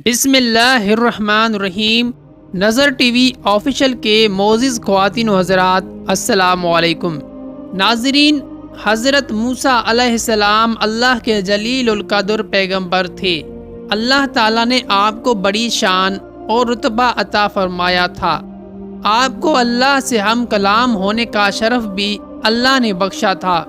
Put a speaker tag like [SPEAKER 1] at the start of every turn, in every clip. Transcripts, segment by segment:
[SPEAKER 1] بسم اللہ الرحمن الرحیم۔ نظر ٹی وی آفیشل کے معزز خواتین و حضرات، السلام علیکم۔ ناظرین، حضرت موسیٰ علیہ السلام اللہ کے جلیل القدر پیغمبر تھے۔ اللہ تعالیٰ نے آپ کو بڑی شان اور رتبہ عطا فرمایا تھا۔ آپ کو اللہ سے ہم کلام ہونے کا شرف بھی اللہ نے بخشا تھا۔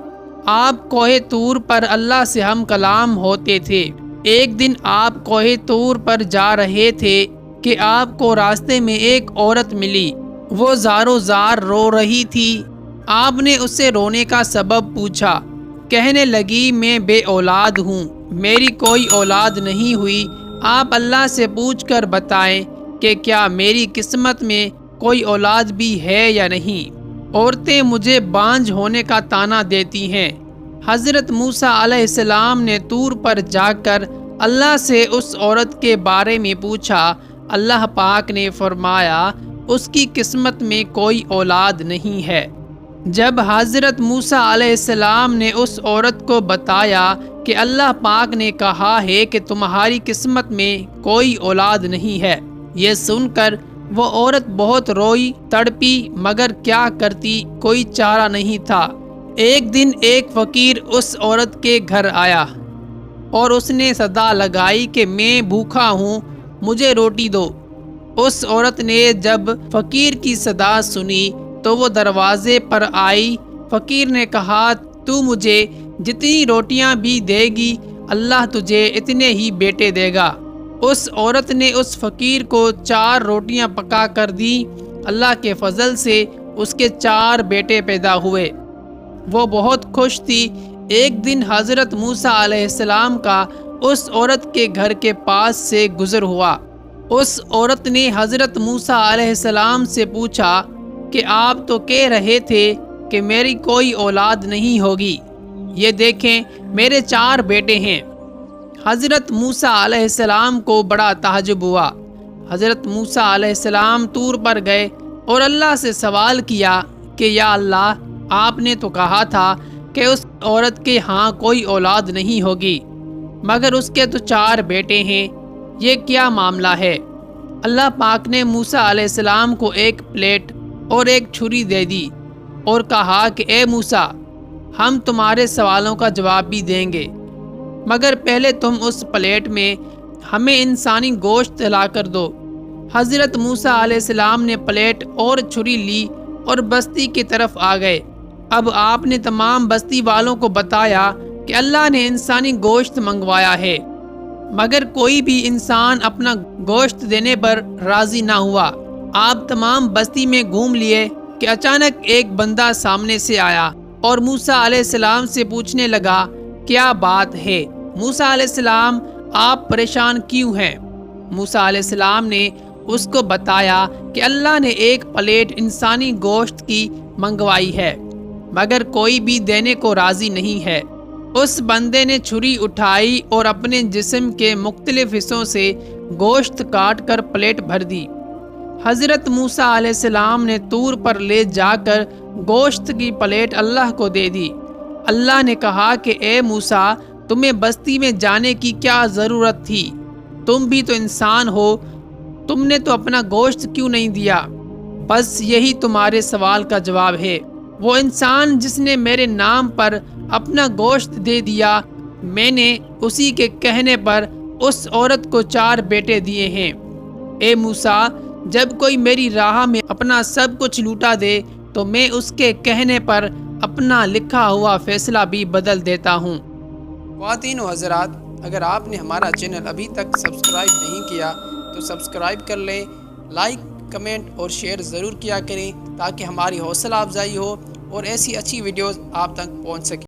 [SPEAKER 1] آپ کوہ طور پر اللہ سے ہم کلام ہوتے تھے۔ ایک دن آپ کوہ طور پر جا رہے تھے کہ آپ کو راستے میں ایک عورت ملی۔ وہ زارو زار رو رہی تھی۔ آپ نے اس سے رونے کا سبب پوچھا۔ کہنے لگی، میں بے اولاد ہوں، میری کوئی اولاد نہیں ہوئی۔ آپ اللہ سے پوچھ کر بتائیں کہ کیا میری قسمت میں کوئی اولاد بھی ہے یا نہیں۔ عورتیں مجھے بانجھ ہونے کا طعنہ دیتی ہیں۔ حضرت موسیٰ علیہ السلام نے طور پر جا کر اللہ سے اس عورت کے بارے میں پوچھا۔ اللہ پاک نے فرمایا، اس کی قسمت میں کوئی اولاد نہیں ہے۔ جب حضرت موسیٰ علیہ السلام نے اس عورت کو بتایا کہ اللہ پاک نے کہا ہے کہ تمہاری قسمت میں کوئی اولاد نہیں ہے، یہ سن کر وہ عورت بہت روئی تڑپی، مگر کیا کرتی، کوئی چارہ نہیں تھا۔ ایک دن ایک فقیر اس عورت کے گھر آیا اور اس نے صدا لگائی کہ میں بھوکا ہوں، مجھے روٹی دو۔ اس عورت نے جب فقیر کی صدا سنی تو وہ دروازے پر آئی۔ فقیر نے کہا، تو مجھے جتنی روٹیاں بھی دے گی، اللہ تجھے اتنے ہی بیٹے دے گا۔ اس عورت نے اس فقیر کو 4 روٹیاں پکا کر دی۔ اللہ کے فضل سے اس کے 4 بیٹے پیدا ہوئے۔ وہ بہت خوش تھی۔ ایک دن حضرت موسیٰ علیہ السلام کا اس عورت کے گھر کے پاس سے گزر ہوا۔ اس عورت نے حضرت موسیٰ علیہ السلام سے پوچھا کہ آپ تو کہہ رہے تھے کہ میری کوئی اولاد نہیں ہوگی، یہ دیکھیں میرے 4 بیٹے ہیں۔ حضرت موسیٰ علیہ السلام کو بڑا تعجب ہوا۔ حضرت موسیٰ علیہ السلام طور پر گئے اور اللہ سے سوال کیا کہ یا اللہ، آپ نے تو کہا تھا کہ اس عورت کے ہاں کوئی اولاد نہیں ہوگی، مگر اس کے تو 4 بیٹے ہیں، یہ کیا معاملہ ہے؟ اللہ پاک نے موسیٰ علیہ السلام کو ایک پلیٹ اور ایک چھری دے دی اور کہا کہ اے موسیٰ، ہم تمہارے سوالوں کا جواب بھی دیں گے، مگر پہلے تم اس پلیٹ میں ہمیں انسانی گوشت لا کر دو۔ حضرت موسیٰ علیہ السلام نے پلیٹ اور چھری لی اور بستی کی طرف آ گئے۔ اب آپ نے تمام بستی والوں کو بتایا کہ اللہ نے انسانی گوشت منگوایا ہے، مگر کوئی بھی انسان اپنا گوشت دینے پر راضی نہ ہوا۔ آپ تمام بستی میں گھوم لیے کہ اچانک ایک بندہ سامنے سے آیا اور موسیٰ علیہ السلام سے پوچھنے لگا، کیا بات ہے موسیٰ علیہ السلام، آپ پریشان کیوں ہیں؟ موسیٰ علیہ السلام نے اس کو بتایا کہ اللہ نے ایک پلیٹ انسانی گوشت کی منگوائی ہے، مگر کوئی بھی دینے کو راضی نہیں ہے۔ اس بندے نے چھری اٹھائی اور اپنے جسم کے مختلف حصوں سے گوشت کاٹ کر پلیٹ بھر دی۔ حضرت موسیٰ علیہ السلام نے طور پر لے جا کر گوشت کی پلیٹ اللہ کو دے دی۔ اللہ نے کہا کہ اے موسیٰ، تمہیں بستی میں جانے کی کیا ضرورت تھی؟ تم بھی تو انسان ہو، تم نے تو اپنا گوشت کیوں نہیں دیا؟ بس یہی تمہارے سوال کا جواب ہے۔ وہ انسان جس نے میرے نام پر اپنا گوشت دے دیا، میں نے اسی کے کہنے پر اس عورت کو 4 بیٹے دیے ہیں۔ اے موسیٰ، جب کوئی میری راہ میں اپنا سب کچھ لوٹا دے تو میں اس کے کہنے پر اپنا لکھا ہوا فیصلہ بھی بدل دیتا ہوں۔ خواتین و حضرات، اگر آپ نے ہمارا چینل ابھی تک سبسکرائب نہیں کیا تو سبسکرائب کر لیں، لائک، کمنٹ اور شیئر ضرور کیا کریں تاکہ ہماری حوصلہ افزائی ہو اور ایسی اچھی ویڈیوز آپ تک پہنچ سکیں۔